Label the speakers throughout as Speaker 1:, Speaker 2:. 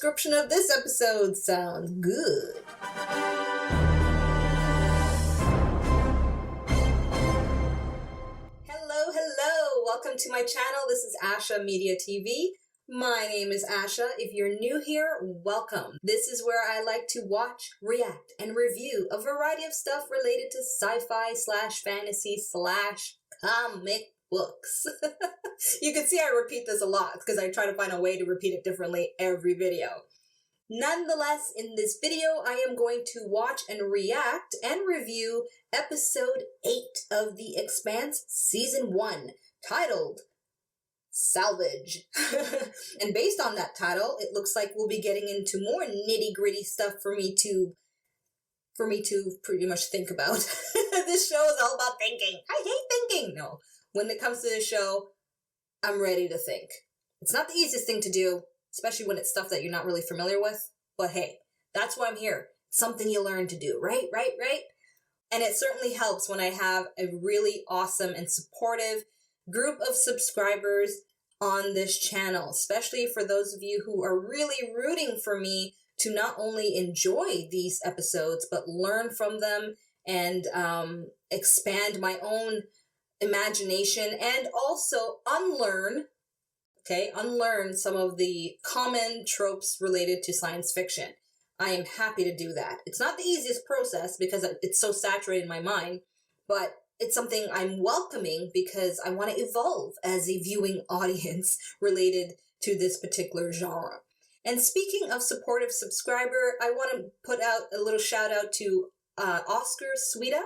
Speaker 1: description of this episode sounds good. Hello, welcome to my channel. This is Asha Media TV. My name is Asha. If you're new here, welcome. This is where I like to watch, react, and review a variety of stuff related to sci-fi/fantasy/comic books. You can see I repeat this a lot because I try to find a way to repeat it differently every video. Nonetheless, in this video, I am going to watch and react and review episode 8 of The Expanse Season 1, titled Salvage. And based on that title, it looks like we'll be getting into more nitty-gritty stuff for me to pretty much think about. This show is all about thinking. I hate thinking. No, when it comes to this show, I'm ready to think. It's not the easiest thing to do, especially when it's stuff that you're not really familiar with. But hey, that's why I'm here. It's something you learn to do, right? And it certainly helps when I have a really awesome and supportive group of subscribers on this channel, especially for those of you who are really rooting for me to not only enjoy these episodes, but learn from them and expand my own imagination and also unlearn some of the common tropes related to science fiction. I am happy to do that. It's not the easiest process because it's so saturated in my mind, but it's something I'm welcoming because I want to evolve as a viewing audience related to this particular genre. And speaking of supportive subscriber, I want to put out a little shout out to Oscar Suida.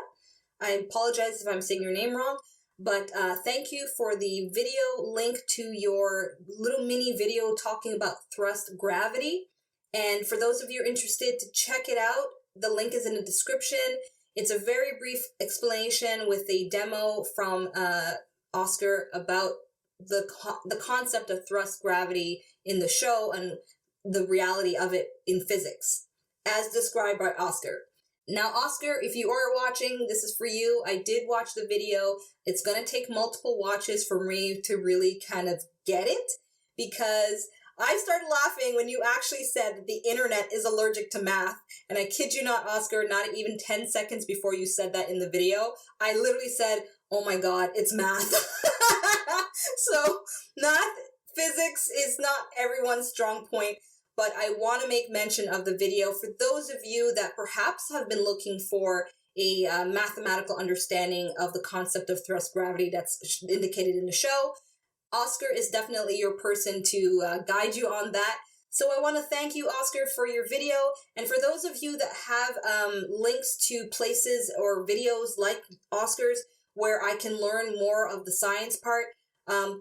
Speaker 1: I apologize if I'm saying your name wrong, but thank you for the video link to your little mini video talking about thrust gravity. And for those of you interested to check it out, the link is in the description. It's a very brief explanation with a demo from Oscar about the concept of thrust gravity in the show and the reality of it in physics, as described by Oscar. Now, Oscar, if you are watching, this is for you. I did watch the video. It's going to take multiple watches for me to really kind of get it, because I started laughing when you actually said that the internet is allergic to math. And I kid you not, Oscar, not even 10 seconds before you said that in the video, I literally said, oh my God, it's math. So math, physics is not everyone's strong point, but I want to make mention of the video for those of you that perhaps have been looking for a mathematical understanding of the concept of thrust gravity that's indicated in the show. Oscar is definitely your person to guide you on that. So I want to thank you, Oscar, for your video. And for those of you that have links to places or videos like Oscar's where I can learn more of the science part,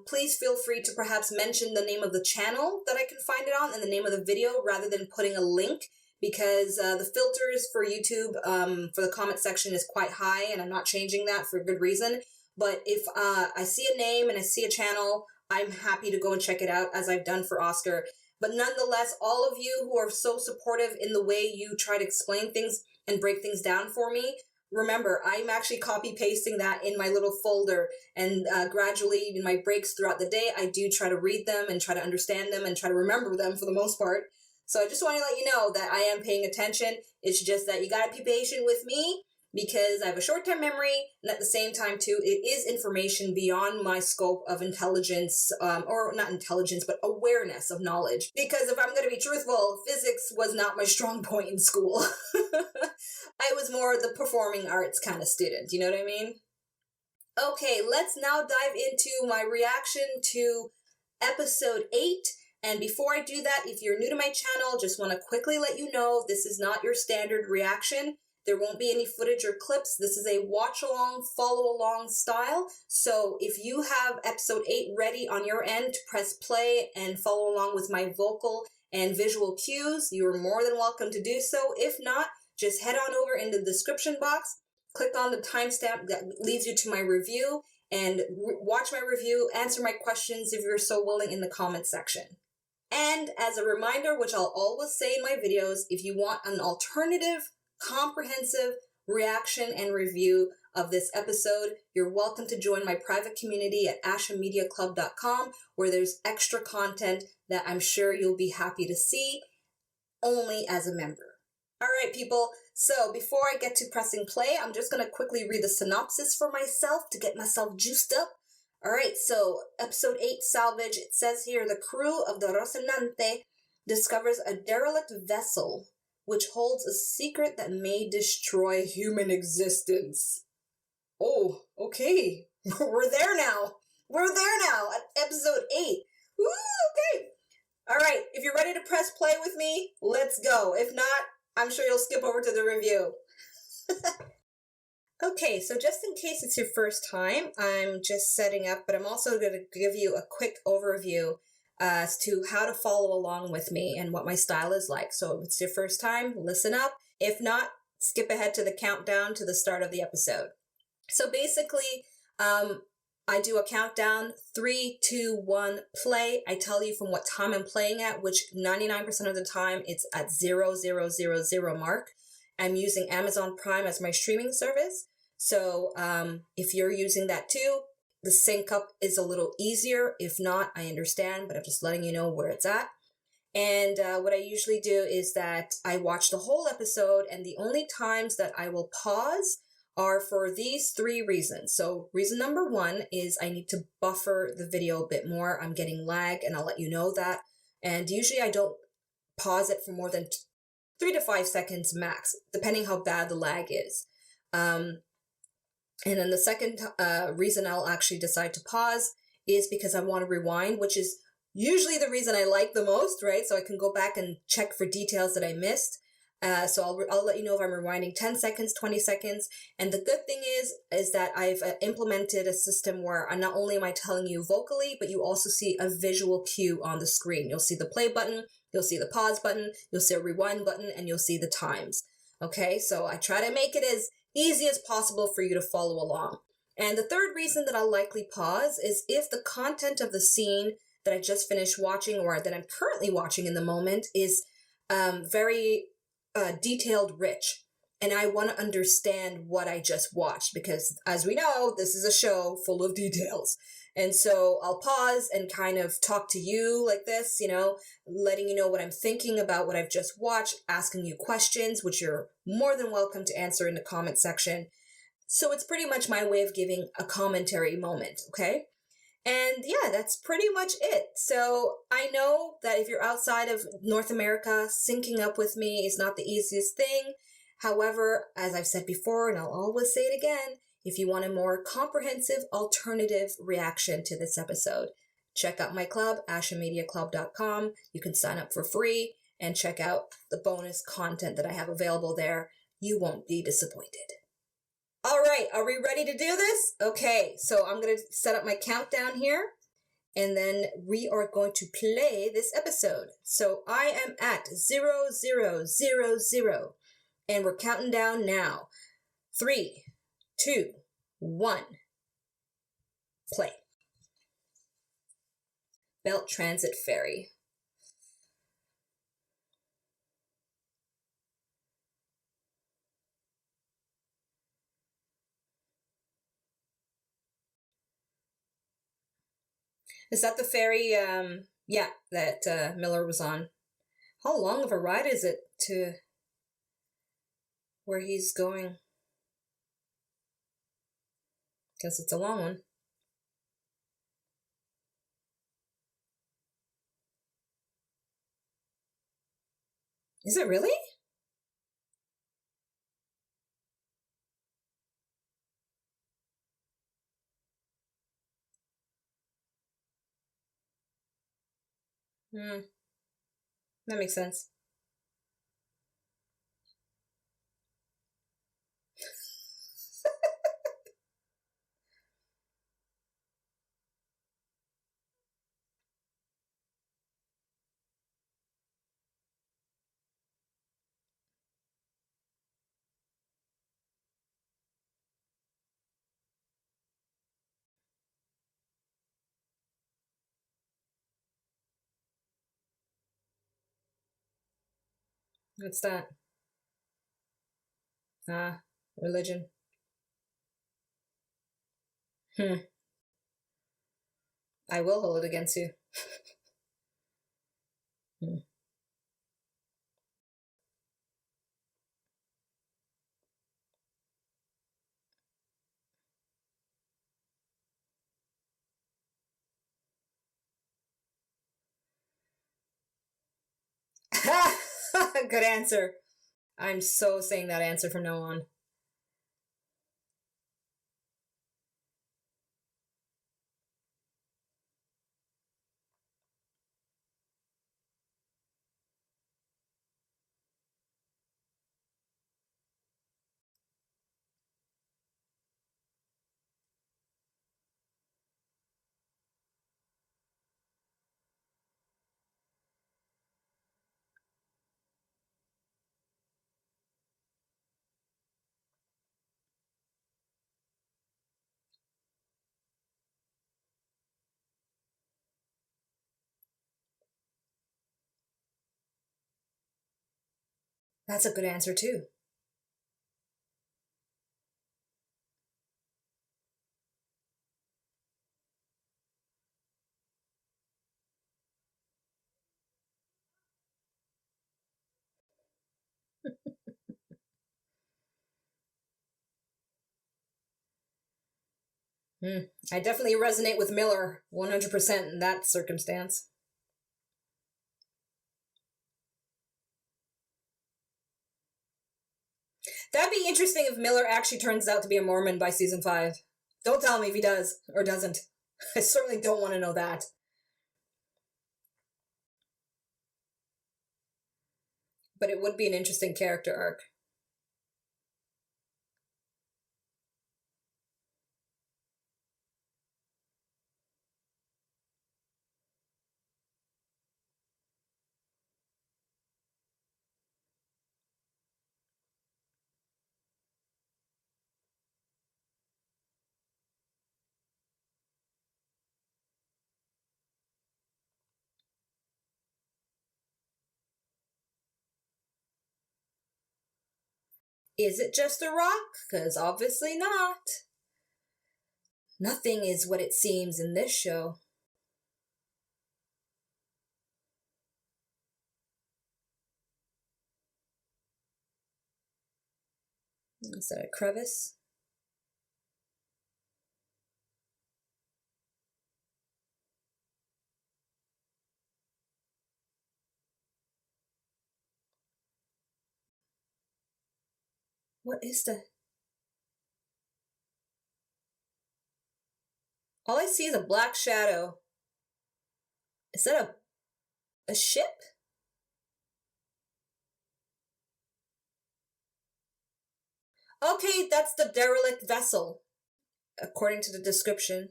Speaker 1: please feel free to perhaps mention the name of the channel that I can find it on and the name of the video rather than putting a link, because the filters for YouTube for the comment section is quite high, and I'm not changing that for good reason. But if I see a name and I see a channel, I'm happy to go and check it out, as I've done for Oscar. But nonetheless, all of you who are so supportive in the way you try to explain things and break things down for me, remember, I'm actually copy-pasting that in my little folder, and gradually in my breaks throughout the day, I do try to read them and try to understand them and try to remember them for the most part. So I just want to let you know that I am paying attention. It's just that you gotta be patient with me, because I have a short-term memory, and at the same time, too, it is information beyond my scope of intelligence, or not intelligence, but awareness of knowledge. Because if I'm going to be truthful, physics was not my strong point in school. I was more the performing arts kind of student, you know what I mean? Okay, let's now dive into my reaction to episode 8. And before I do that, if you're new to my channel, just want to quickly let you know this is not your standard reaction. There won't be any footage or clips. This is a watch-along, follow-along style. So if you have episode 8 ready on your end to press play and follow along with my vocal and visual cues, you are more than welcome to do so. If not, just head on over into the description box, click on the timestamp that leads you to my review, and watch my review, answer my questions if you're so willing in the comment section. And as a reminder, which I'll always say in my videos, if you want an alternative, comprehensive reaction and review of this episode, you're welcome to join my private community at ashamediaclub.com, where there's extra content that I'm sure you'll be happy to see. only as a member. All right, people. So before I get to pressing play, I'm just going to quickly read the synopsis for myself to get myself juiced up. All right, so episode 8, Salvage, it says here, the crew of the Rocinante discovers a derelict vessel which holds a secret that may destroy human existence. Oh, okay. We're there now. We're there now at episode 8. Woo, okay. All right, if you're ready to press play with me, let's go. If not, I'm sure you'll skip over to the review. Okay, so just in case it's your first time, I'm just setting up, but I'm also going to give you a quick overview as to how to follow along with me and what my style is like. So if it's your first time, listen up. If not, skip ahead to the countdown to the start of the episode. So basically, I do a countdown, 3, 2, 1, play. I tell you from what time I'm playing at, which 99% of the time it's at 0000 mark. I'm using Amazon Prime as my streaming service. So if you're using that too, the sync up is a little easier. If not, I understand, but I'm just letting you know where it's at. And what I usually do is that I watch the whole episode, and the only times that I will pause are for these 3 reasons. So reason number 1 is I need to buffer the video a bit more. I'm getting lag, and I'll let you know that. And usually I don't pause it for more than 3 to 5 seconds max, depending how bad the lag is. And then the second reason I'll actually decide to pause is because I want to rewind, which is usually the reason I like the most, right? So I can go back and check for details that I missed. So I'll let you know if I'm rewinding 10 seconds, 20 seconds. And the good thing is that I've implemented a system where not only am I telling you vocally, but you also see a visual cue on the screen. You'll see the play button, you'll see the pause button, you'll see a rewind button, and you'll see the times. Okay, so I try to make it as easy as possible for you to follow along. And the third reason that I'll likely pause is if the content of the scene that I just finished watching or that I'm currently watching in the moment is very detailed rich, and I want to understand what I just watched, because as we know, this is a show full of details. And so I'll pause and kind of talk to you like this, letting you know what I'm thinking about what I've just watched, asking you questions, which you're more than welcome to answer in the comment section. So it's pretty much my way of giving a commentary moment, okay? And yeah, that's pretty much it. So I know that if you're outside of North America, syncing up with me is not the easiest thing. However, as I've said before, and I'll always say it again, if you want a more comprehensive alternative reaction to this episode, check out my club, ashamediaclub.com. You can sign up for free and check out the bonus content that I have available there. You won't be disappointed. All right, are we ready to do this? Okay, so I'm going to set up my countdown here, and then we are going to play this episode. So I am at 0000, and we're counting down now. 3, 2, 1, play. Belt Transit Ferry. Is that the ferry, that Miller was on? How long of a ride is it to where he's going? Guess it's a long one. Is it really? That makes sense. What's that? Religion. I will hold it against you. Good answer. I'm so saying that answer from now on. That's a good answer too. I definitely resonate with Miller 100% in that circumstance. That'd be interesting if Miller actually turns out to be a Mormon by season 5. Don't tell me if he does or doesn't. I certainly don't want to know that. But it would be an interesting character arc. Is it just a rock? Because obviously not. Nothing is what it seems in this show. Is that a crevice? What is that? All I see is a black shadow. Is that a ship? Okay, that's the derelict vessel, according to the description.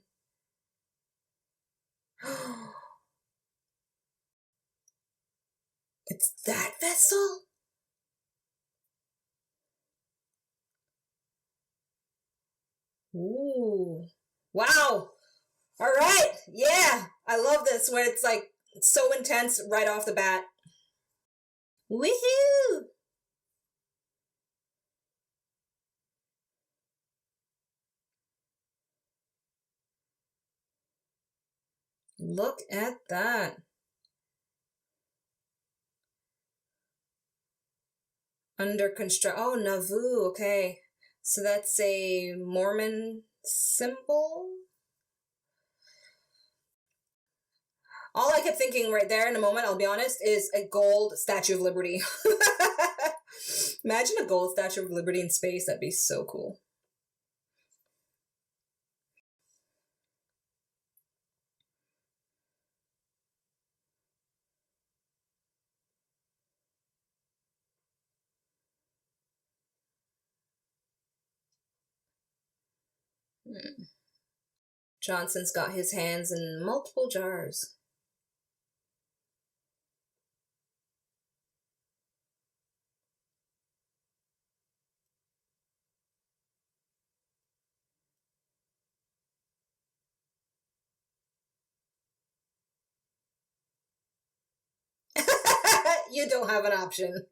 Speaker 1: It's that vessel? Ooh. Wow. All right. Yeah. I love this when it's like so intense right off the bat. Woohoo! Look at that. Under construct. Oh, Nauvoo. Okay. So that's a Mormon symbol? All I kept thinking right there in a moment, I'll be honest, is a gold Statue of Liberty. Imagine a gold Statue of Liberty in space. That'd be so cool. Johnson's got his hands in multiple jars. You don't have an option.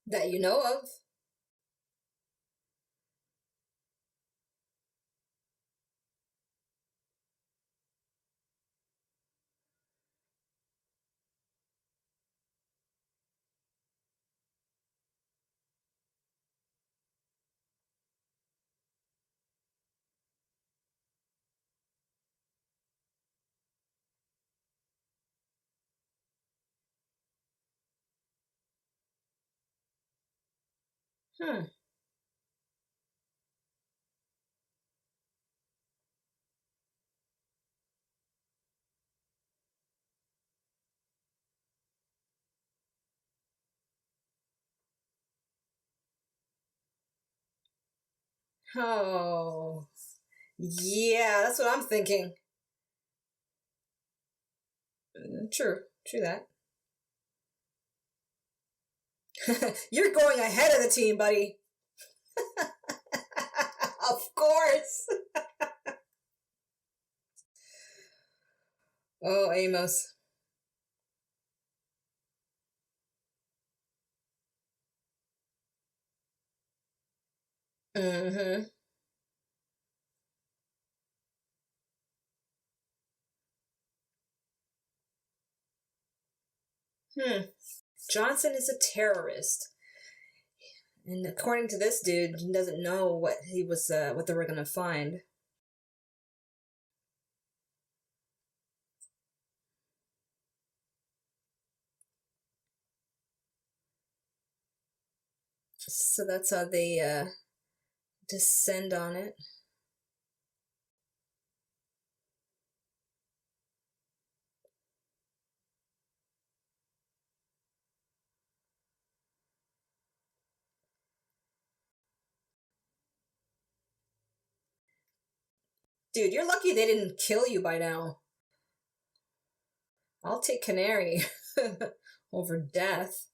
Speaker 1: That you know of. Hmm. Oh. Yeah, that's what I'm thinking. True. True that. You're going ahead of the team, buddy. Of course. Oh, Amos. Mm-hmm. Hmm. Johnson is a terrorist. And according to this dude, he doesn't know what he was, what they were gonna find. So that's how they, descend on it. Dude, you're lucky they didn't kill you by now. I'll take Canary over death.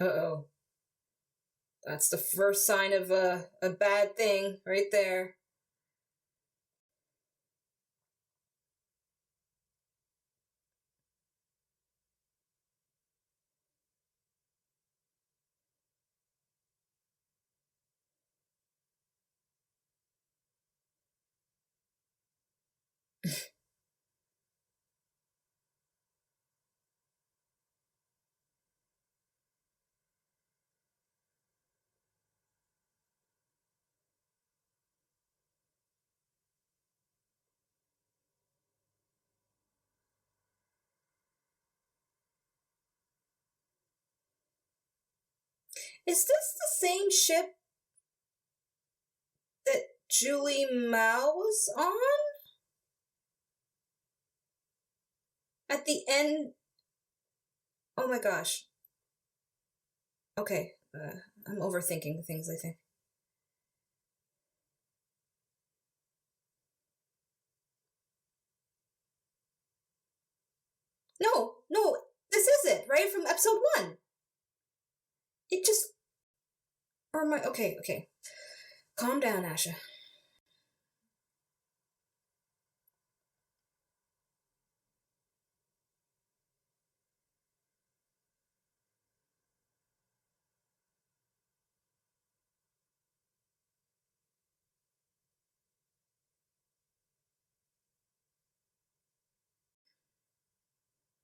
Speaker 1: Uh-oh. That's the first sign of a bad thing right there. Is this the same ship that Julie Mao was on? At the end? Oh my gosh. Okay, I'm overthinking things, I think. No, no, this is it, right? From episode 1. It just. Or my. Okay, okay. Calm down, Asha.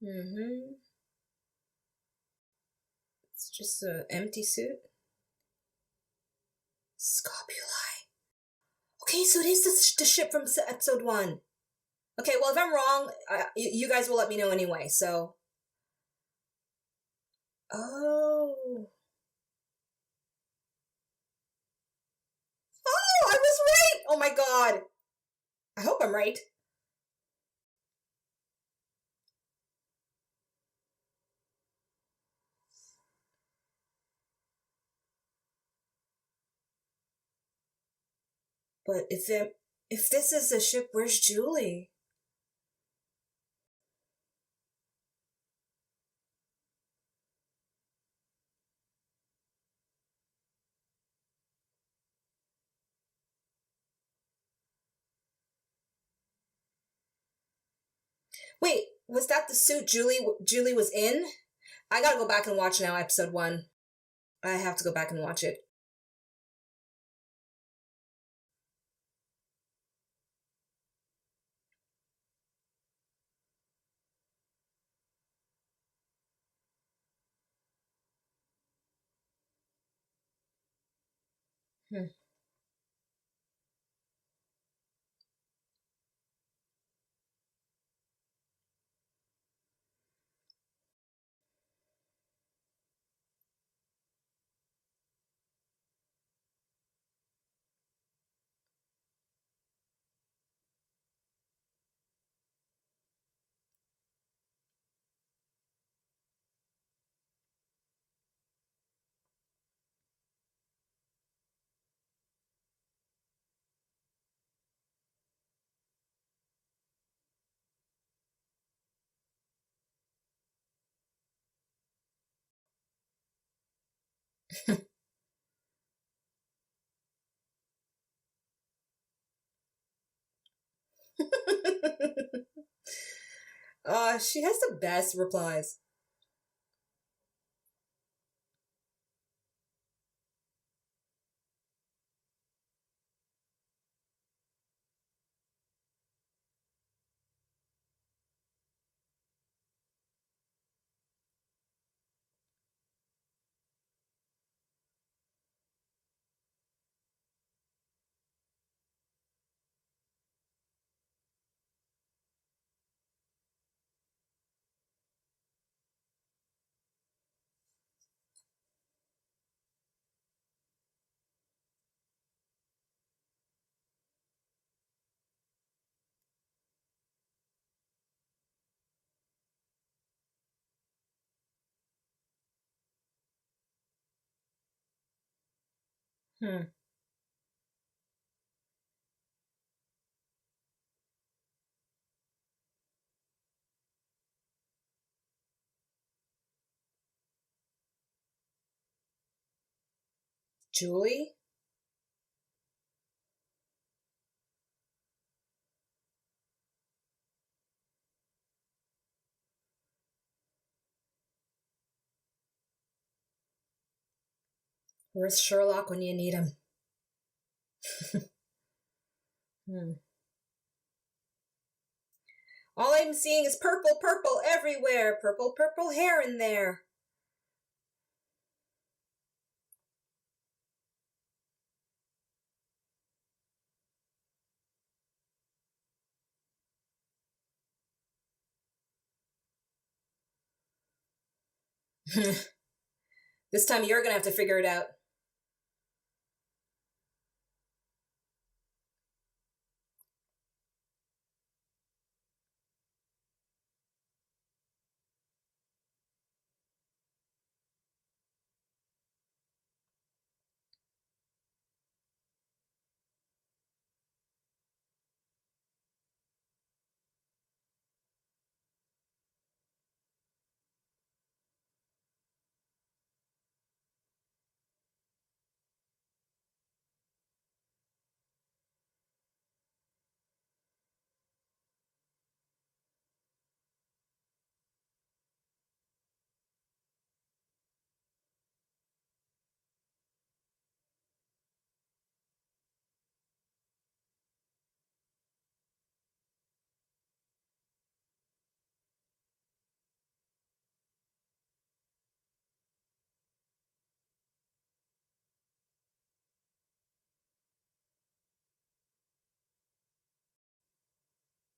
Speaker 1: Mm-hmm. It's just an empty suit. Scopuli. Okay, so it is the ship from episode 1. Okay, well, if I'm wrong, you guys will let me know anyway, so. Oh. Oh, I was right! Oh my god. I hope I'm right. But if this is the ship, where's Julie? Wait, was that the suit Julie was in? I gotta go back and watch now, episode 1. I have to go back and watch it. Hmm. She has the best replies. Hmm. Julie? Where's Sherlock when you need him? Hmm. All I'm seeing is purple, purple everywhere. Purple, purple hair in there. This time you're gonna have to figure it out.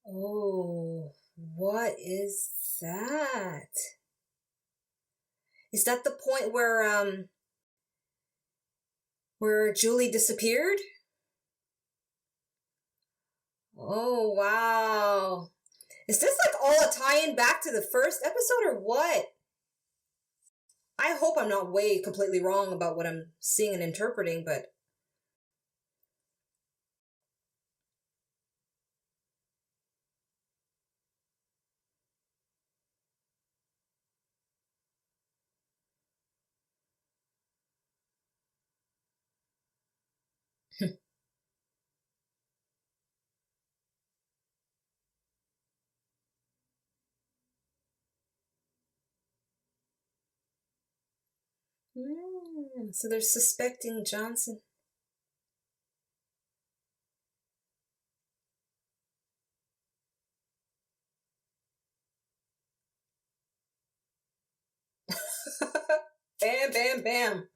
Speaker 1: Oh, what is that? Is that the point where Julie disappeared? Oh, wow. Is this like all a tie-in back to the first episode or what? I hope I'm not way completely wrong about what I'm seeing and interpreting, but So they're suspecting Johnson. Bam, bam, bam.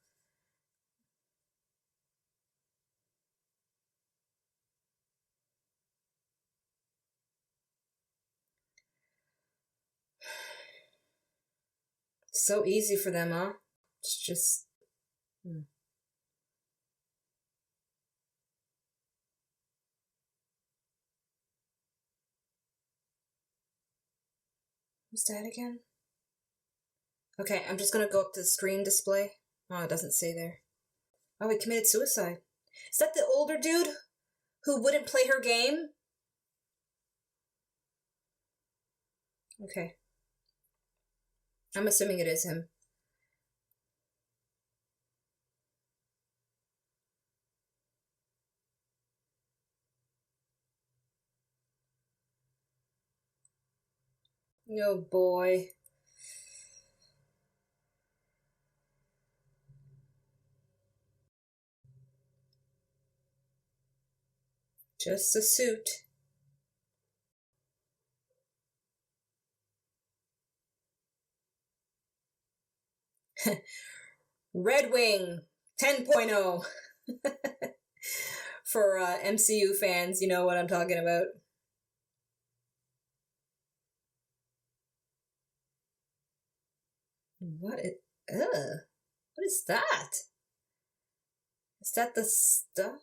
Speaker 1: So easy for them, huh? It's just... Who's that again? Okay, I'm just gonna go up to the screen display. Oh, it doesn't say there. Oh, he committed suicide. Is that the older dude who wouldn't play her game? Okay. I'm assuming it is him. Oh boy. Just a suit. Red Wing 10.0. For MCU fans, you know what I'm talking about. What is that? Is that the stuff?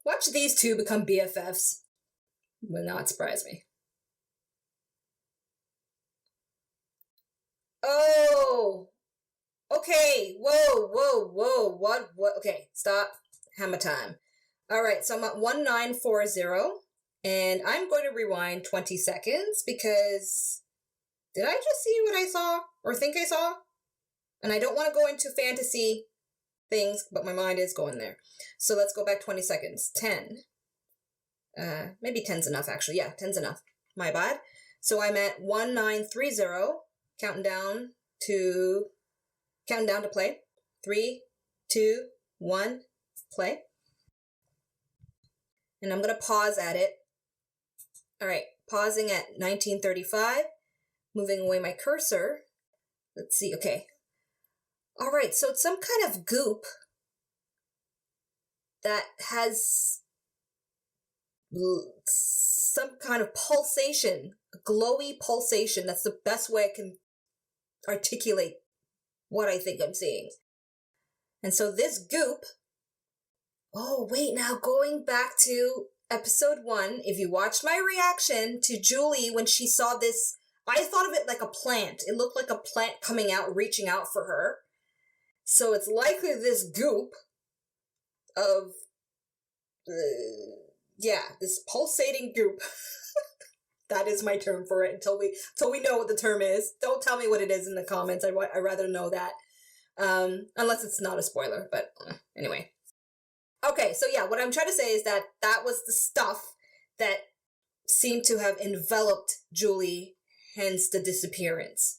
Speaker 1: Watch these two become BFFs. Would not surprise me. Oh! Okay, whoa, what? Okay, stop. Hammer time. Alright, so I'm at 1940, and I'm going to rewind 20 seconds because did I just see what I saw or think I saw? And I don't want to go into fantasy things, but my mind is going there. So let's go back 20 seconds. 10. Maybe 10's enough, actually. Yeah, 10's enough. My bad. So I'm at 1930, counting down to play. 3, 2, 1, play. And I'm going to pause at it. All right, pausing at 1935, moving away my cursor. Let's see, okay. All right, so it's some kind of goop that has some kind of pulsation, a glowy pulsation. That's the best way I can articulate what I think I'm seeing. And so this goop, oh wait, now going back to episode 1, if you watched my reaction to Julie when she saw this, I thought of it like a plant. It looked like a plant coming out, reaching out for her. So it's likely this goop of, this pulsating goop. That is my term for it until we know what the term is. Don't tell me what it is in the comments. I'd rather know that. Unless it's not a spoiler, but anyway. Okay, so yeah, what I'm trying to say is that was the stuff that seemed to have enveloped Julie, hence the disappearance.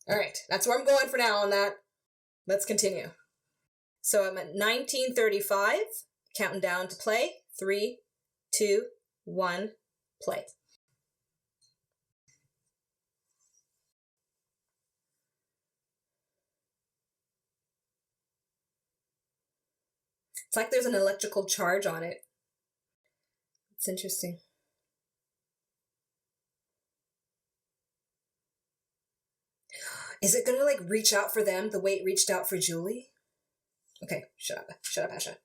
Speaker 1: All right, that's where I'm going for now on that. Let's continue. So I'm at 1935, counting down to play. 3, 2, 1, play. It's like there's an electrical charge on it. It's interesting. Is it gonna like reach out for them the way it reached out for Julie? Okay, shut up, Asha.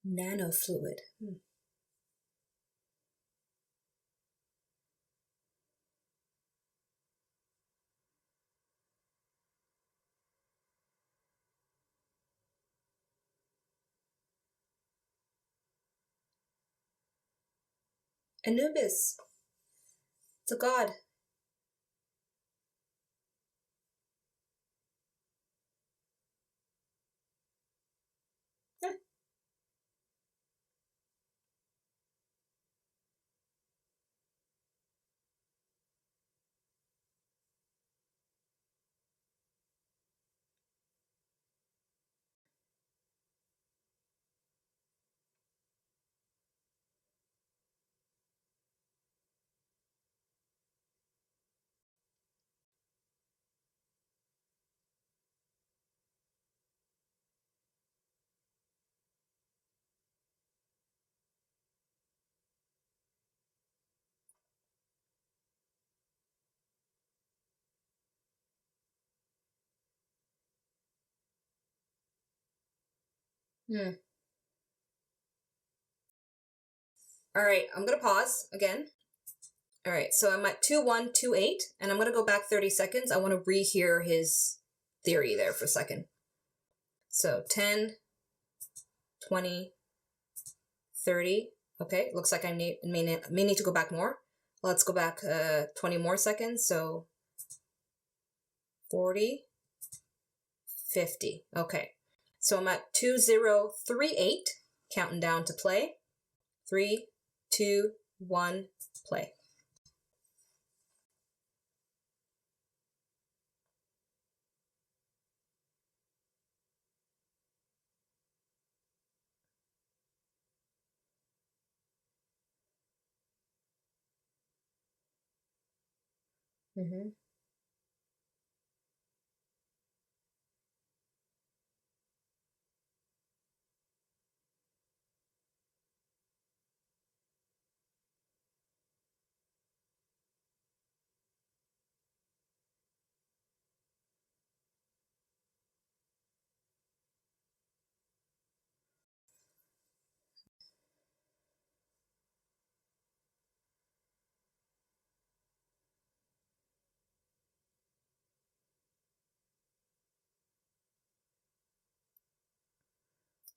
Speaker 1: Nanofluid. Anubis. It's a god. Hmm. All right, I'm gonna pause again. All right, so I'm at 2128, and I'm gonna go back 30 seconds. I want to rehear his theory there for a second. So 10, 20, 30. Okay, looks like I may need to go back more. Let's go back 20 more seconds. So 40, 50. Okay, so I'm at 2038, counting down to play. 3, 2, 1, play. Mm-hmm.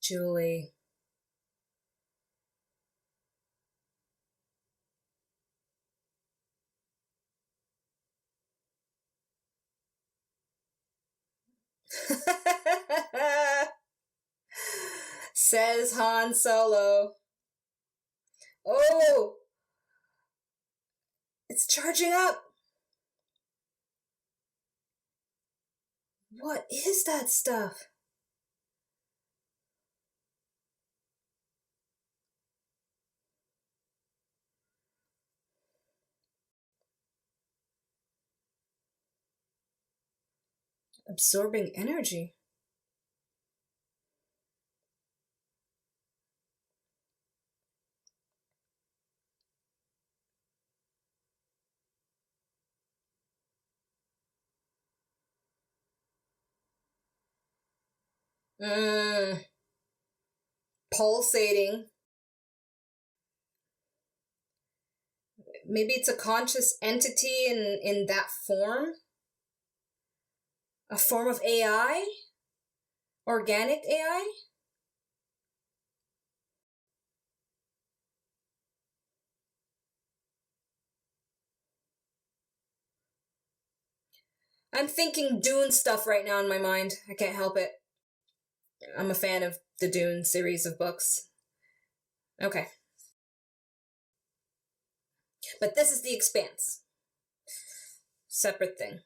Speaker 1: Julie. Says Han Solo. Oh, it's charging up. What is that stuff? Absorbing energy. Pulsating. Maybe it's a conscious entity in that form? A form of AI? Organic AI? I'm thinking Dune stuff right now in my mind. I can't help it. I'm a fan of the Dune series of books. Okay. But this is The Expanse. Separate thing.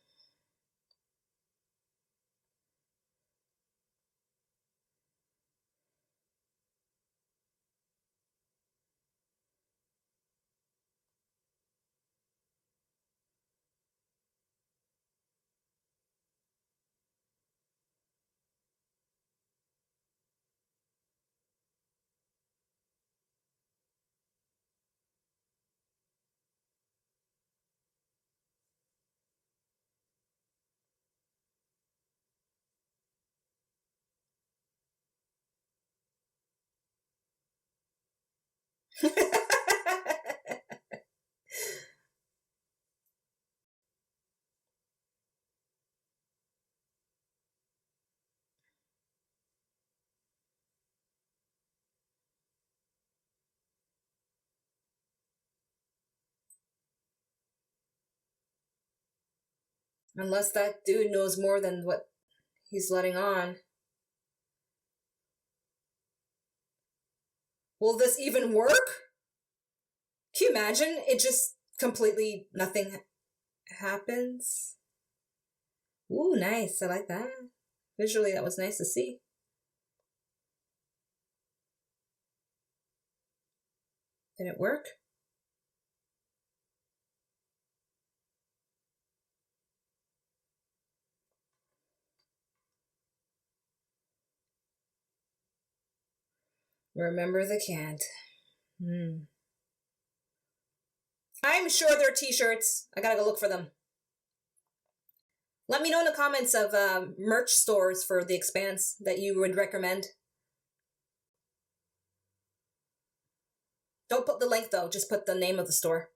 Speaker 1: Unless that dude knows more than what he's letting on. Will this even work? Can you imagine? It just completely nothing happens. Ooh, nice. I like that. Visually, that was nice to see. Did it work? Remember the can't. I'm sure they're t-shirts. I gotta go look for them. Let me know in the comments of merch stores for the Expanse that you would recommend. Don't put the link though, just put the name of the store.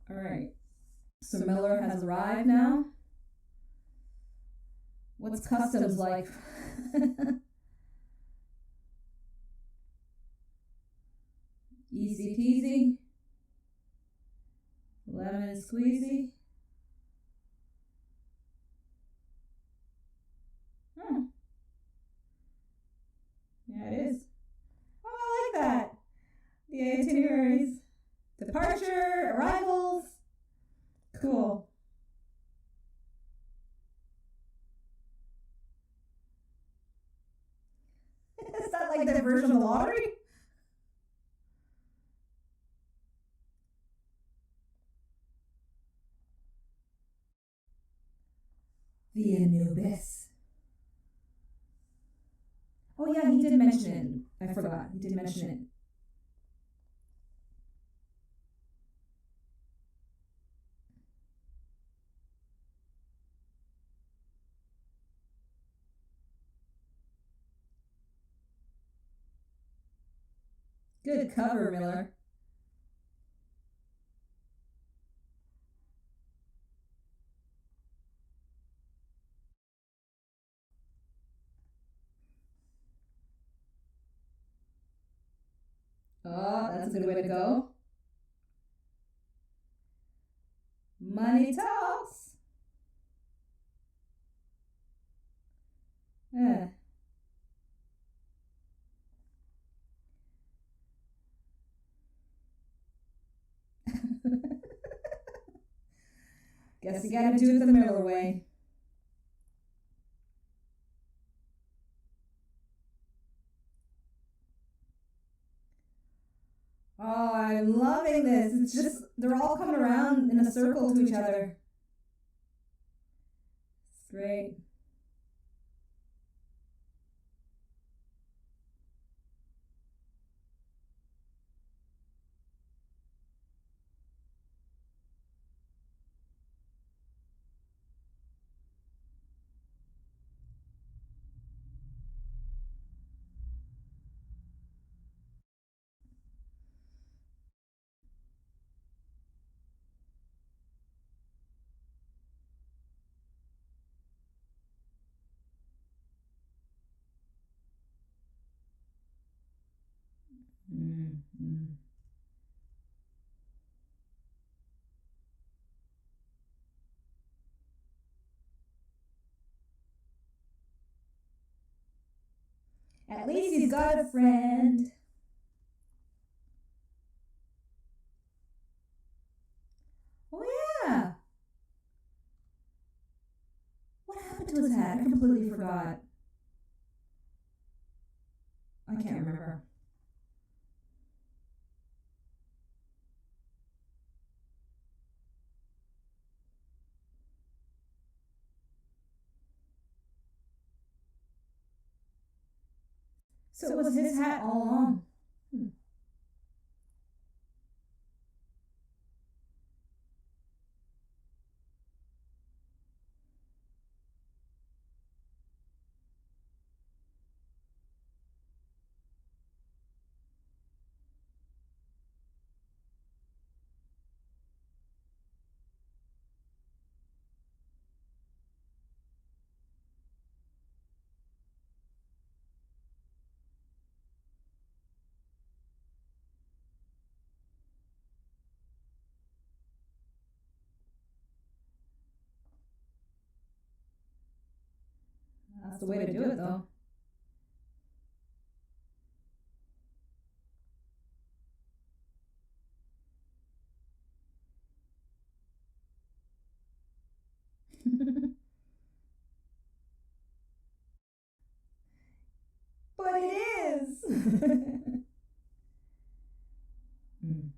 Speaker 2: All right. So Miller has arrived now. What's customs like? Easy peasy. Lemon squeezy. Oh. Yeah, it is. Oh, I like that. The itineraries. Departure, arrivals. Cool. Is that like their version of the lottery? The Anubis. Oh yeah, he did mention it. I forgot. He did mention it. Good cover, Miller. Oh, that's a good way to go. Money talks. Yeah. Guess you gotta do it the Miller way. Oh, I'm loving this. It's just, they're all coming around in a circle to each other. It's great. Mm-hmm. At least he's got a friend. Oh yeah. What happened to his hat? I completely forgot. I can't remember. So it was his hat all along. That's the way to do it, though. But it is. Mm.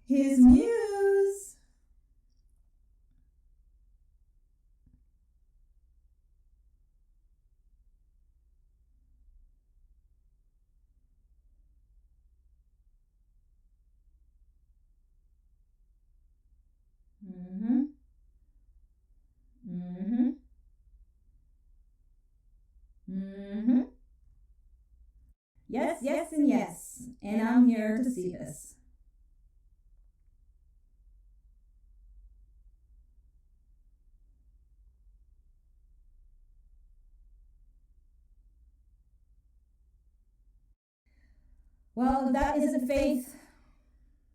Speaker 2: His muse. Mm-hmm. Mm-hmm. Mm-hmm. Yes, yes, and yes. And I'm here to see this. Well, if that isn't faith,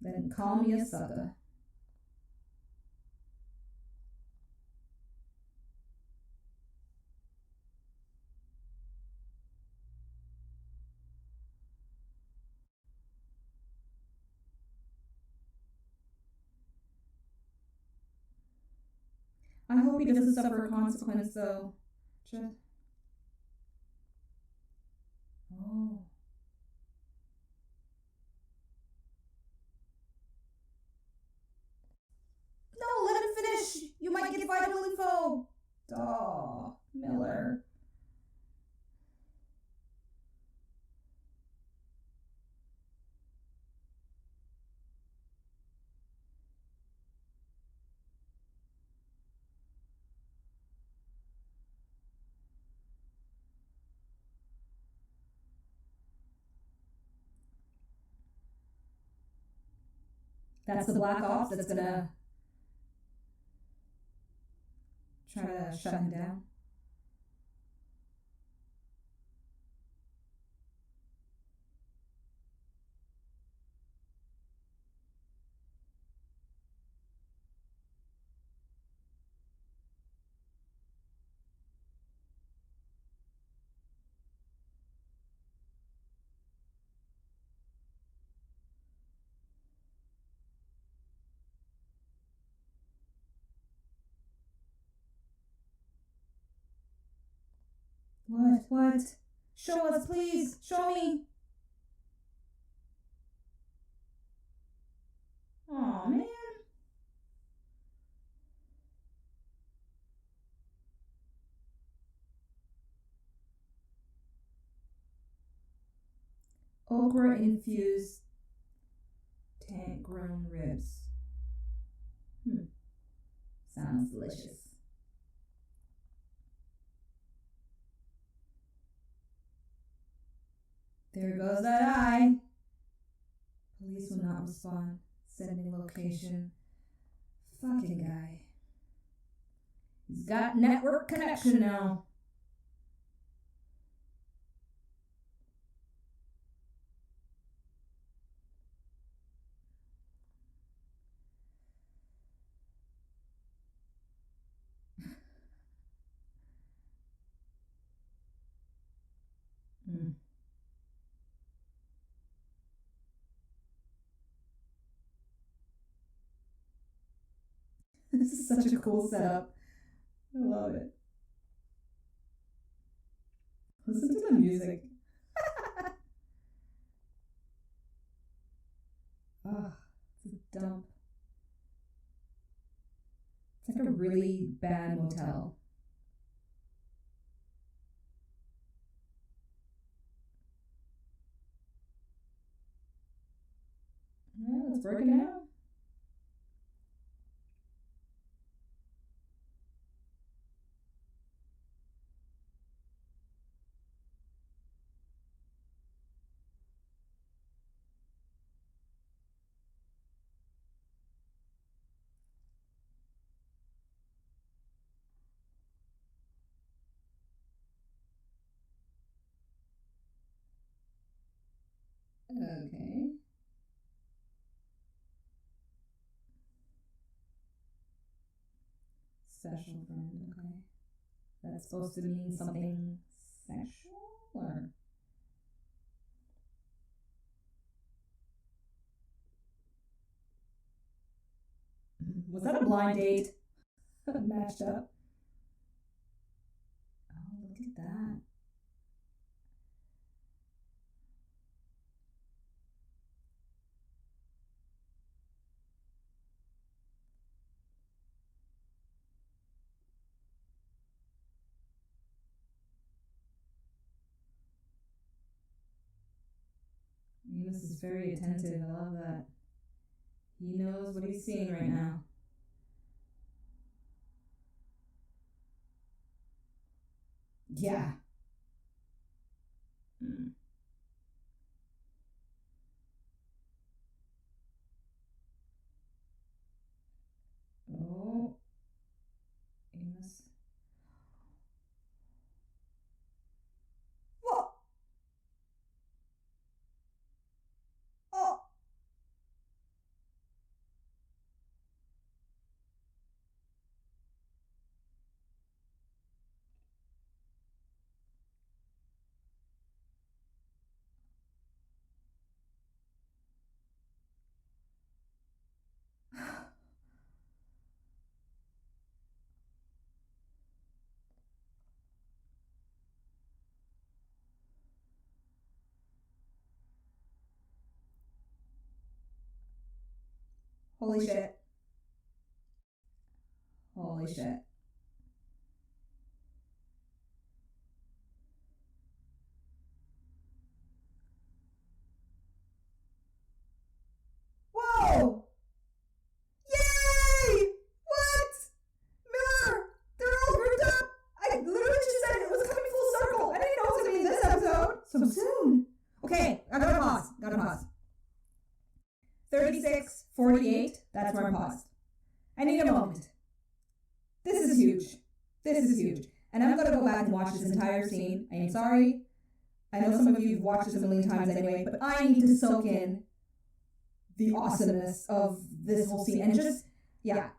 Speaker 2: then call me a sucker. I hope he doesn't suffer a consequence, though. Just... Oh. No, let him finish. You might get vital info. Oh, Miller. That's the Black Ops that's gonna try to shut him down. What? Show us, please. Show me. Aw, man. Okra infused tank grown ribs. Sounds delicious. There goes that eye. Police will not respond. Sending location. Fucking guy. He's got network connection now. This is such a cool setup. I love it. Listen to the music. Oh, it's a dump. It's like a really bad motel. Yeah, let's break it down. Special friend, okay. That's supposed to mean something sexual, or? Was that a blind date? Matched up. Oh, look at that. Amos is very attentive. I love that. He knows what he's seeing right now. Yeah. Oh, Amos. Whoa. Oh. Holy shit. Holy shit. Whoa! Yay! What? Miller! They're all grouped up! I literally just said it was coming full circle! I didn't know it was gonna be this episode! So soon! Okay, I gotta pause. 36:48, that's where I'm paused. I need a moment. This is huge. And I'm gonna go back and watch this entire scene. I am sorry. I know some of you have watched this a million times anyway, but I need to soak in the awesomeness of this whole scene. And just, yeah,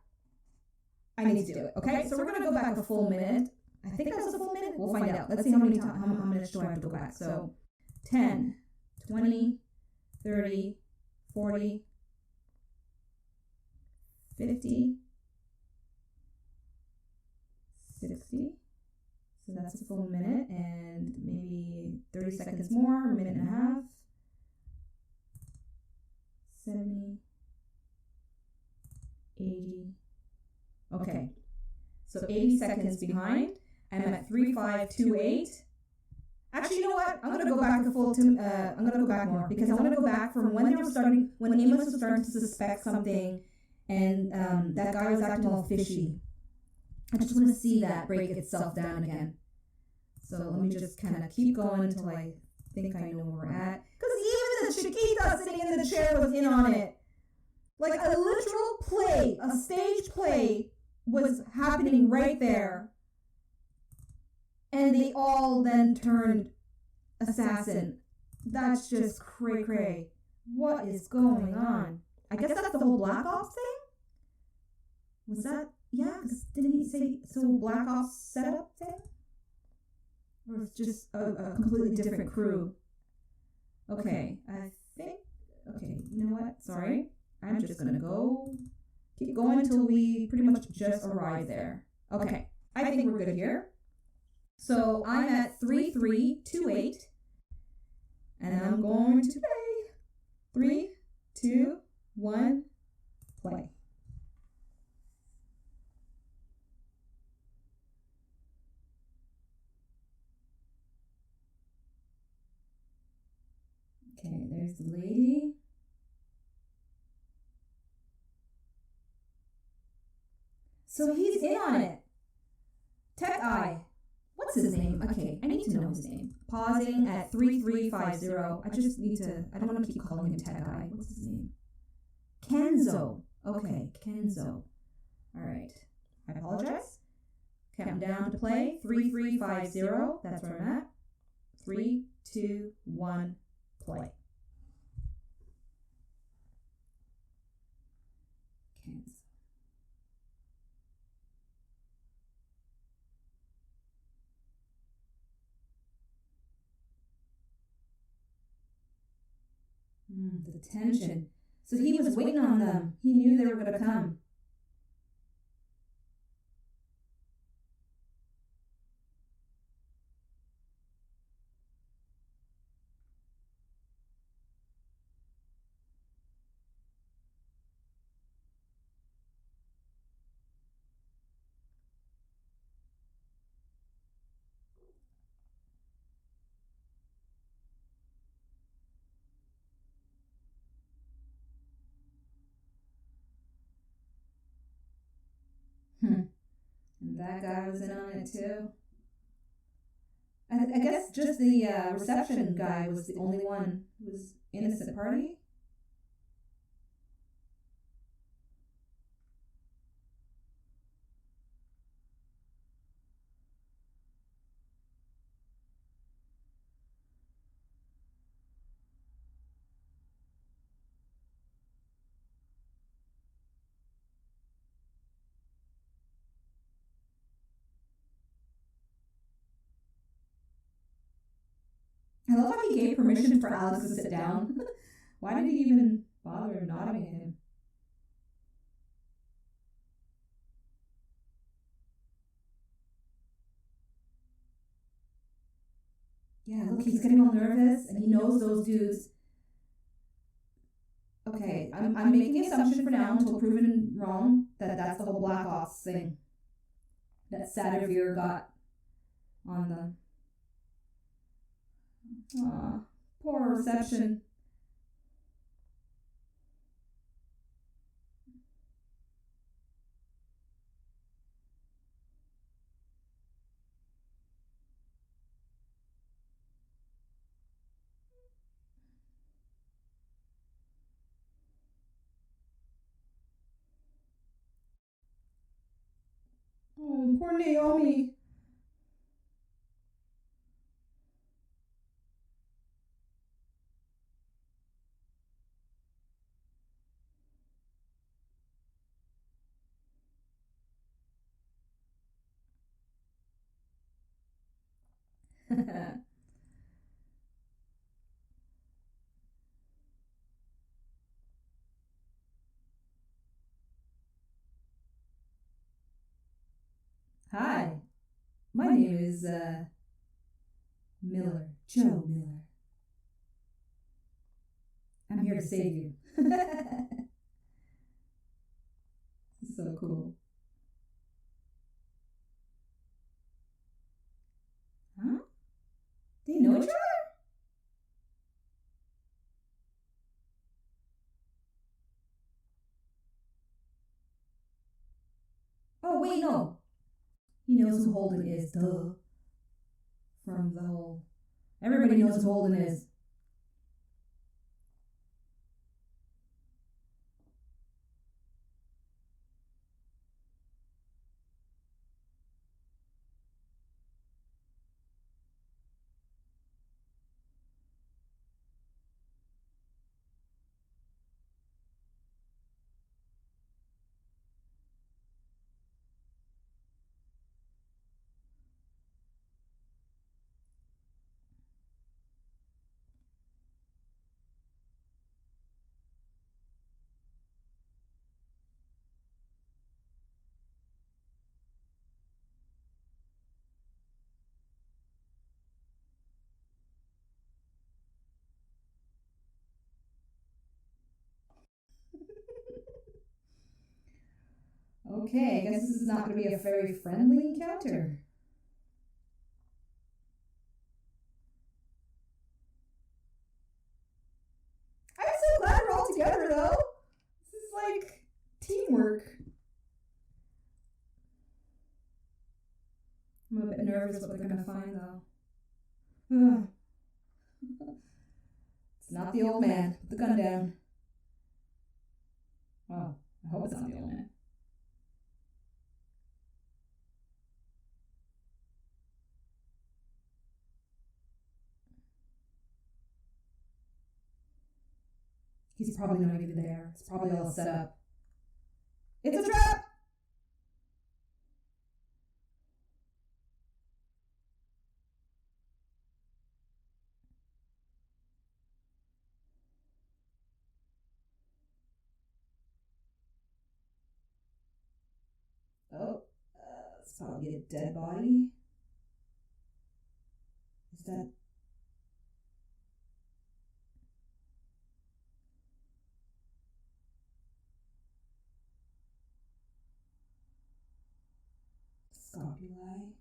Speaker 2: I need to do it, okay? So we're gonna go back a full minute. I think that was a full minute. We'll find out. Let's see how minutes do I have to go back. So 10, 20, 30, 40, 50, 60. So that's a full minute and maybe 30 seconds more, a minute and a half. 70, 80. Okay. So 80 seconds behind. And I'm at 3528. Actually, you know what? I'm gonna go back I'm gonna go back more because I want to go back from when Amos was starting to suspect something, and that guy was acting all fishy. I just want to see that break itself down again. So let me just kind of keep going until I think I know where we're at. Because even the Chiquita sitting in the chair was in on it. Like a literal play, a stage play was happening right there. And they all then turned assassin. That's just cray cray. What is going on? I guess that's the whole Black Ops thing? Was that? Yeah, because didn't he say so Black Ops setup thing? Or it's just a completely different crew? Okay, I think... Okay, you know what? Sorry. I'm just gonna keep going until we pretty much just arrive there. Okay, I think we're good here. So I'm at 3328, and I'm going to play. 3, 2, 1, play. Okay, there's the lady. So he's in on it. Tech Eye. What's his name? Okay, I need to know his name. Pausing at 3350. I don't want to keep calling him Tech Eye. What's his name? Kenzo. Okay, Kenzo. All right. I apologize. Count down to play. 3350. That's where I'm at. 3, 2, 1, play. Kenzo. The tension. So he was waiting on them. He knew they were going to come. And that guy was in on it too. I guess just the reception guy was the only one who was innocent party. I love how he gave permission for Alex to sit down. Why did he even bother nodding at him? Yeah, look, he's getting all nervous, and he knows those dudes. Okay, I'm making an assumption for now until proven wrong that that's the whole Black Ops thing that Sadovir got on them. Aw, poor reception. Oh, poor Naomi. Hi, my name is Miller, Joe Miller. I'm here to save you. So cool. Huh? They know each other? Oh, wait, no. He knows who Holden is, duh. From the whole... Everybody knows who Holden is. Okay, I guess this is not going to be a very friendly encounter. I'm so glad we're all together, though. This is like teamwork. I'm a bit nervous what they're going to find, though. It's not the old man. Put the gun down. Well, I hope it's not the old man. He's probably not even there. It's probably all set up. It's a trap! probably a dead body. Is that... scopuli?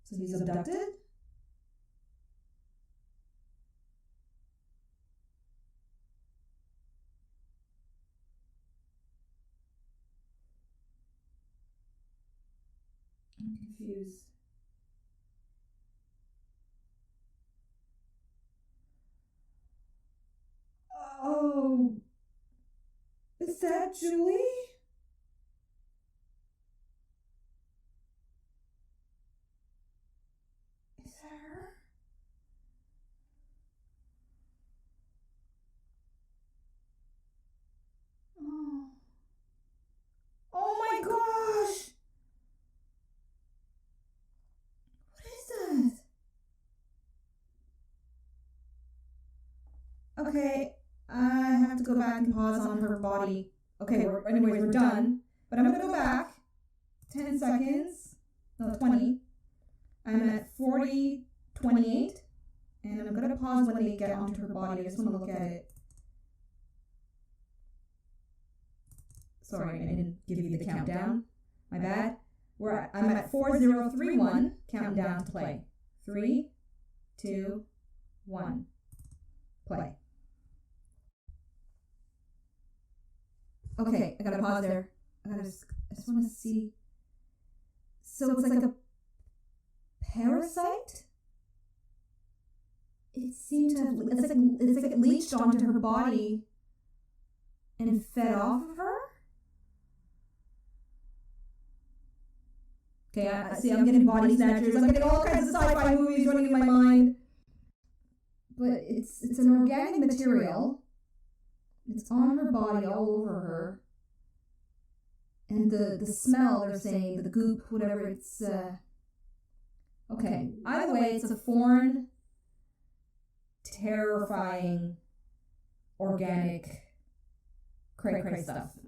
Speaker 2: So he's abducted? I'm confused. Oh, is that Julie? Is that her? Oh. Oh my gosh! What is that? Okay, I have to go back and pause on her body. Okay, we're done. But I'm gonna go back 10 seconds. No, 20. I'm at 40:28. And I'm gonna pause when they get onto her body. I just wanna look at it. Sorry, I didn't give you the countdown. My bad. I'm at 4031. Counting down to play. 3, 2, 1. Play. Okay, I gotta pause there. I just want to see. So it's like a parasite. It seemed to have. It's like it leached onto her body and fed off of her. Okay, I see. I'm getting body snatchers. I'm getting all kinds of sci-fi movies running in my mind. But it's an organic material. It's on her body, all over her. And the smell, they're saying, the goop, whatever, it's, okay. Either way, it's a foreign, terrifying, organic, cray-cray stuff.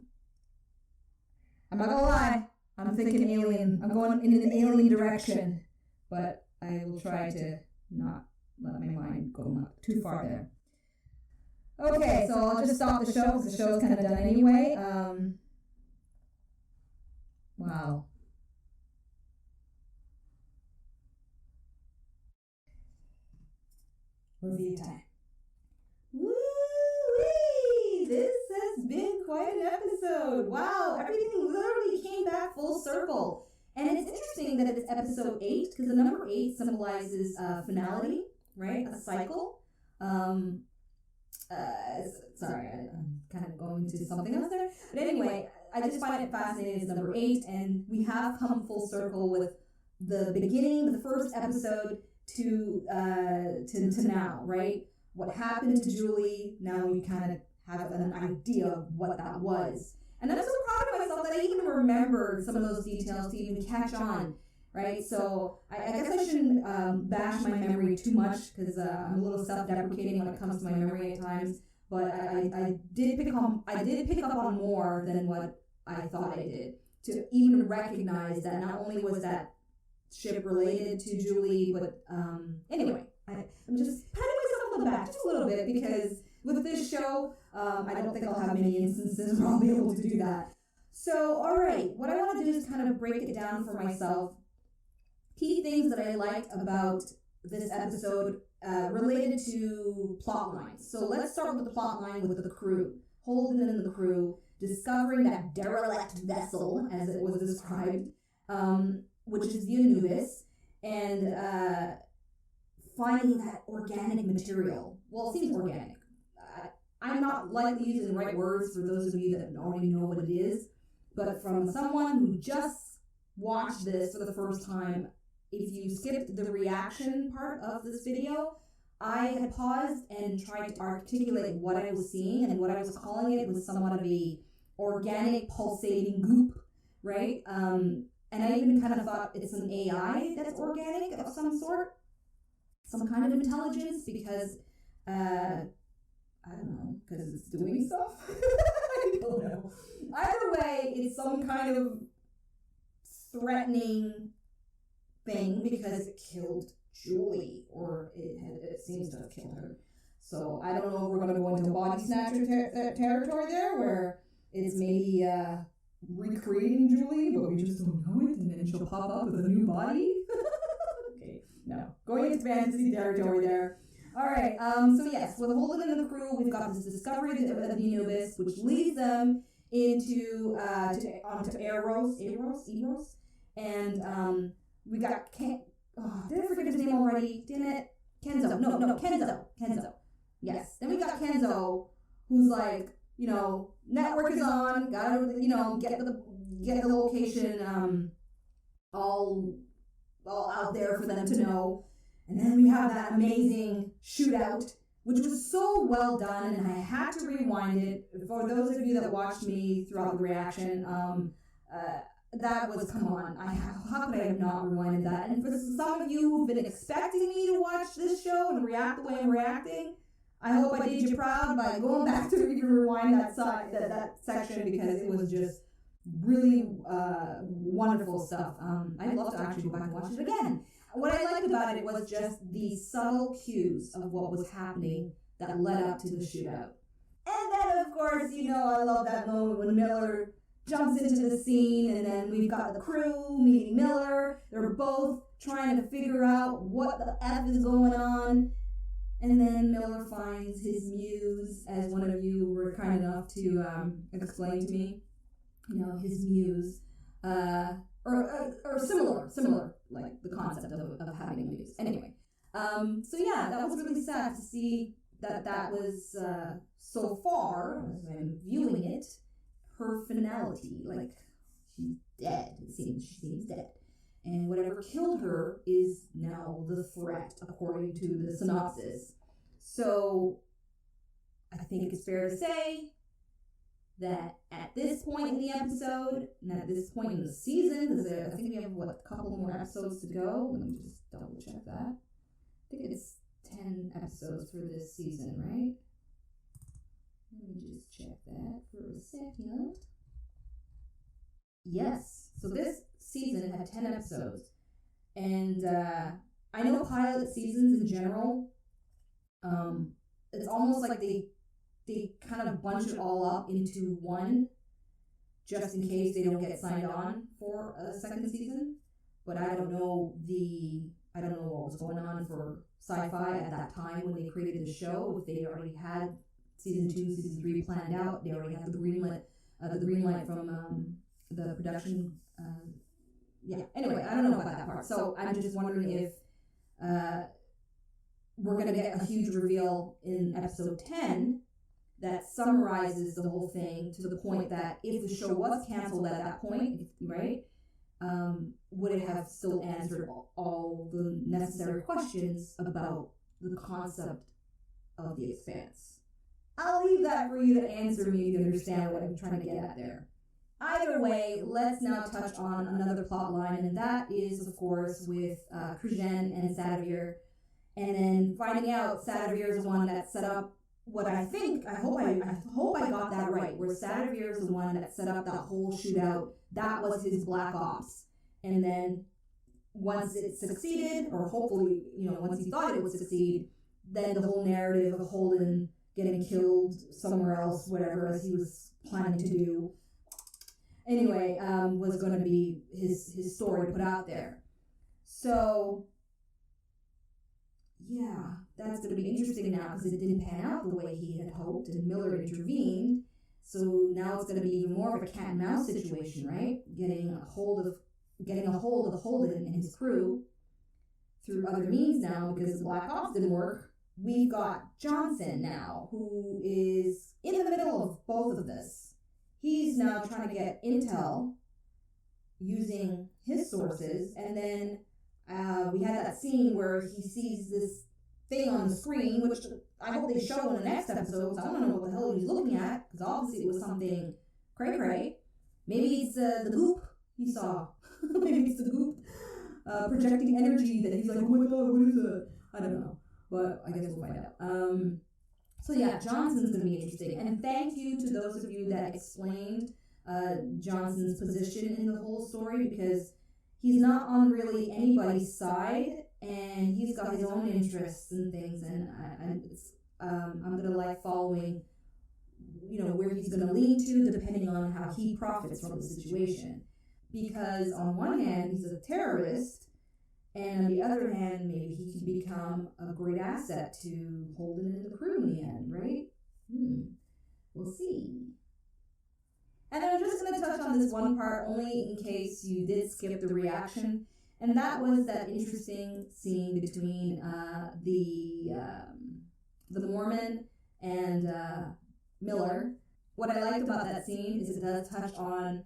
Speaker 2: I'm not gonna lie, I'm thinking alien. I'm going in an alien direction. But I will try to not let my mind go too far there. Okay, so I'll just stop the show because the show's kind of done anyway. Wow. Review time. Woo-wee! This has been quite an episode. Wow, everything literally came back full circle. And it's interesting that it's episode 8 because the number 8 symbolizes finality, right? A cycle. Sorry, I'm kind of going to something else there. But anyway, I just find it fascinating. It's number 8, and we have come full circle with the beginning, the first episode to now, right? What happened to Julie? Now we kind of have an idea of what that was. And I'm so proud of myself that I even remembered some of those details to even catch on, right? So I guess I shouldn't bash my memory too much because I'm a little self-deprecating when it comes to my memory at times. But I did pick up on more than what I thought I did to even recognize that not only was that ship related to Julie, but anyway, I'm just patting myself on the back just a little bit because with this show, I don't think I'll have many instances where I'll be able to do that. So, all right, what I want to do is kind of break it down for myself. Key things that I liked about this episode related to plot lines. So let's start with the plot line with the crew. Holden and the crew discovering that derelict vessel, as it was described, which is the Anubis, and finding that organic material. Well, it seems organic. I'm not likely using the right words for those of you that already know what it is, but from someone who just watched this for the first time, if you skipped the reaction part of this video, I had paused and tried to articulate what I was seeing, and what I was calling it was somewhat of a organic pulsating goop, right? And I even kind of thought it's an AI that's organic of some sort, some kind of intelligence, because I don't know, because it's doing stuff. I don't know. Either way, it's some kind of threatening thing because it killed Julie, or it seems to have killed her. So I don't know if we're going to go into body snatcher territory there, where it's maybe recreating Julie, but we just don't know it, and then she'll pop up with a new body. Okay, no, going into fantasy territory there. All right, so yes, with Holden and the crew, we've got this discovery of the Anubis, which leads them into onto Eros, and we got did I forget his name already? Damn it, Kenzo. No, Kenzo. Yes, then we got Kenzo, who's like, you know, network is on, gotta, you know, get the location all out there for them to know. And then we have that amazing shootout, which was so well done, and I had to rewind it. For those of you that watched me throughout the reaction, that was, come on, how could I have not rewinded that? And for some of you who've been expecting me to watch this show and react the way I'm reacting, I hope I did you proud by going back to rewind that section, because it was just really wonderful stuff. I'd love to actually go back and watch it again. What I liked about it was just the subtle cues of what was happening that led up to the shootout. And then, of course, you know, I love that moment when Miller jumps into the scene, and then we've got the crew meeting Miller. They're both trying to figure out what the F is going on. And then Miller finds his muse, as one of you were kind enough to explain to me. You know, his muse, or similar, like the concept of having a muse. Anyway, so yeah, that was really sad to see that was so far, as I'm viewing it, her finality. Like, she's dead. She seems dead. And whatever killed her is now the threat, according to the synopsis. So I think it's fair to say that at this point in the episode, and at this point in the season, because I think we have, a couple more episodes to go. Let me just double check that. I think it's 10 episodes for this season, right? Let me just check that for a second. Yes. So this season had 10 episodes. And I know pilot seasons in general, it's almost like they kind of bunch it all up into one, just in case they don't get signed on for a second season. But I don't know what was going on for Sci-Fi at that time when they created the show. If they already had season 2, season 3 planned out, they already had the green light from the production. Anyway, I don't know about that part. So I'm just wondering if we're going to get a huge reveal in episode 10 that summarizes the whole thing to the point that if the show was canceled at that point, right, would it have still answered all the necessary questions about the concept of the Expanse? I'll leave that for you to answer me if you understand what I'm trying to get at there. Either way, let's now touch on another plot line, and that is, of course, with Krujen and Sadavir, and then finding out Sadavir is the one that set up what I hope I got that right, where Sadavir is the one that set up that whole shootout. That was his black ops. And then once it succeeded, or hopefully, once he thought it would succeed, then the whole narrative of Holden getting killed somewhere else, whatever, as he was planning to do, anyway, was going to be his story put out there. So, yeah, that's going to be interesting now, because it didn't pan out the way he had hoped, and Miller intervened. So now it's going to be even more of a cat and mouse situation, right? Getting a hold of Holden and his crew through other means now, because the Black Ops didn't work. We've got Johnson now, who is in the middle of both of this. He's now trying to get intel using his sources, and then We had that scene where he sees this thing on the screen, which I hope they show in the next episode, so I don't know what the hell he's looking at, because obviously it was something cray-cray. Maybe it's the goop he saw. Maybe it's the goop projecting energy that he's like, oh my god, what is that? I don't know, but I guess we'll find out. So yeah, Johnson's going to be interesting. And thank you to those of you that explained Johnson's position in the whole story, because he's not on really anybody's side, and he's got his own interests and things, and I'm going to like following, where he's going to lean to, depending on how he profits from the situation. Because on one hand, he's a terrorist, and on the other hand, maybe he can become a great asset to Holden and the crew in the end, right? We'll see. And I'm just going to touch on this one part only in case you did skip the reaction, and that was that interesting scene between the Mormon and Miller. What I liked about that scene is it does touch on,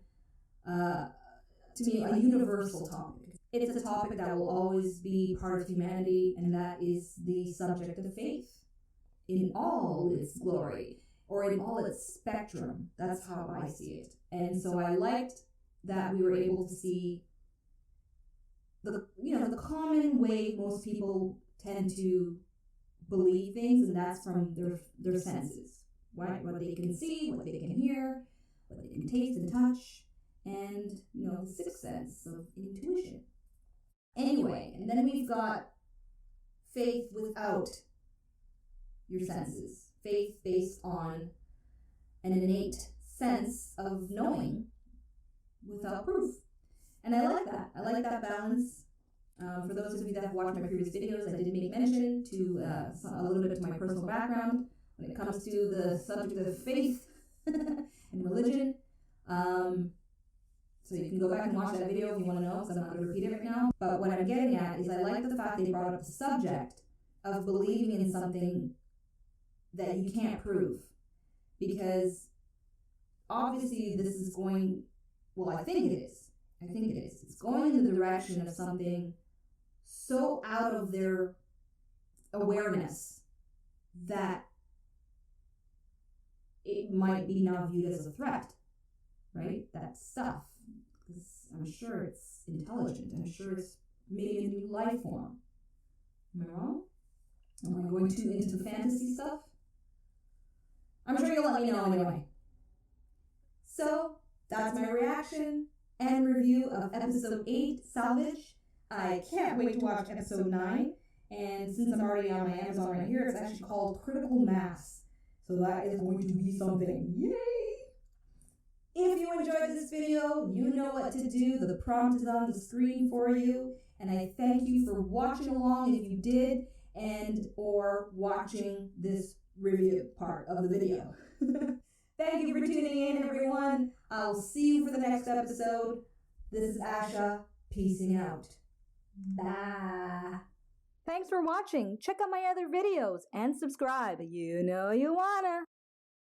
Speaker 2: to me, a universal topic. It's a topic that will always be part of humanity, and that is the subject of faith in all its glory, or in all its spectrum. That's how I see it. And so I liked that we were able to see the common way most people tend to believe things, and that's from their senses, right? What they can see, what they can hear, what they can taste and touch, and the sixth sense of intuition. Anyway, and then we've got faith without your senses. Faith based on an innate sense of knowing without proof. And I like that. I like that balance. For those of you that have watched my previous videos, I did make mention to a little bit to my personal background when it comes to the subject of faith and religion. So you can go back and watch that video if you want to know, because I'm not going to repeat it right now. But what I'm getting at is I like the fact they brought up the subject of believing in something that you can't prove. Because obviously this is going, I think it is. It's going in the direction of something so out of their awareness that it might be now viewed as a threat, right? That stuff. I'm sure it's intelligent. I'm sure it's maybe a new life form. Am I wrong? Am I going too into the fantasy stuff? I'm sure you'll let me know anyway. So, that's my reaction and review of episode 8, Salvage. I can't wait to watch episode 9. And since I'm already on my Amazon right here, it's actually called Critical Mass. So that is going to be something. Yay! If you enjoyed this video, you know what to do. The prompt is on the screen for you. And I thank you for watching along if you did, and or watching this review part of the video. Thank you for tuning in, everyone. I'll see you for the next episode. This is Asha, peacing out. Bye. Thanks for watching. Check out my other videos and subscribe. You know you wanna.